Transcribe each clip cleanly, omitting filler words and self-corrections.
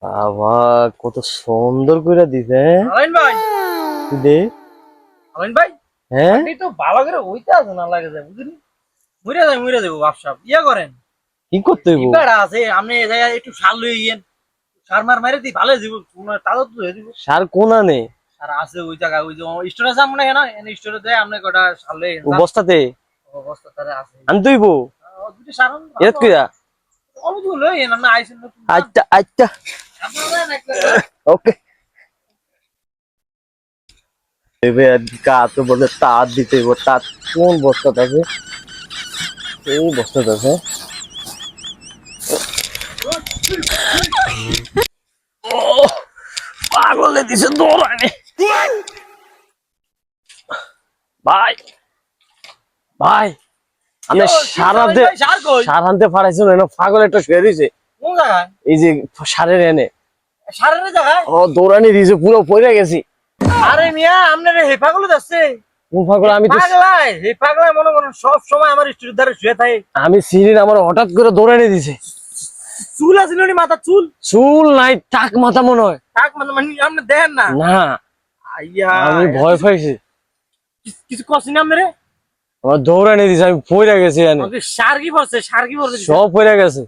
বাবা কত সুন্দর করে দিছে আলাইন ভাই দে আলাইন ভাই হ্যাঁ আপনি তো ভালো করে হইতে আছে না লাগে যায় বুঝলি মরে যাবো বাপসাপ করেন কি করতে হইব বেড়া আছে আপনি একটু সার লই গিয়েন সার মার মারে দিই ভালো দিব তাদের তো হয়ে দিব সার কোনা নে আর আছে ওই জায়গায় ওই যে স্টোর আছে আমরা না স্টোরে দেয় আপনি কটা সার লই বস্তাতে অবস্থা তারে আছে আনতে হইব দুটি সার এত কইরা অবধি লই না আইছেন না আচ্ছা আচ্ছা ওকে এবার কাতো বলে তার দিতে হইব তার কোন বস্তাতে আছে এই বস্তাতে আছে পাগলে দিছে দৌড়ানি ভাই ভাই আমি সার আনতে পারাইছি না পাগল একটা শুয়ে দিছে কোন জায়গায় এই যে সারের এনে সারের জায়গায় ও দৌড়ানি দিছে পুরো পড়ে গেছি আরে মিয়া আপনার হেফাগুলো যাচ্ছে কোন পাগল আমি তো পাগলাই হেফাগলাই মনে করেন সব সময় আমার স্টুডিওর ধারে শুয়ে থাকে আমি সিরিন আমার হঠাৎ করে দৌড়ানি দিছে চুল আছিল নি মাথা চুল চুল নাই টাক মাথা মনে হয় টাক মানে আপনি দেখেন না না আইয়া আমি ভয় পাইছি কিছু কছিনি আপনারে আমার দৌড়ানি দিছে আমি পড়ে গেছি এনে সার কি পড়ছে সব পড়ে গেছে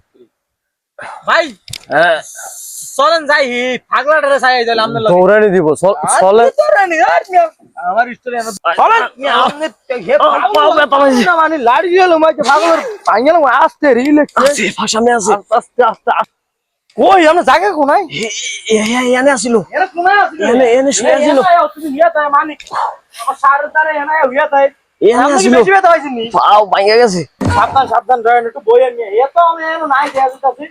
ভাই হ্যাঁ চলেন যাই পাগলাটারে চাই যাইলে আপনার লাগে দৌড়ানি দিব চলে দৌড়ানি আর মিয়া আমার স্টোরি চলেন মিয়া আপনি হে পাগল মানে লাড়ি গেল মাইকে পাগলের পাঙ্গেল আস্তে রিল্যাক্স আছে ফাসামে আছে আস্তে আস্তে কই আমরা জায়গা কোনাই এনে আসিল এরা কোনাই আছে এনে শুয়ে ছিল তুমি নিয়া তাই মানিক আমার সারের তারে এনে হইয়া তাই এনে আসিল বেশি ব্যথা হইছে নি পাও ভাঙা গেছে সাবধান রয়েন একটু বইয়া নিয়ে এ তো আমি এনো নাই দেয়া দিতাছি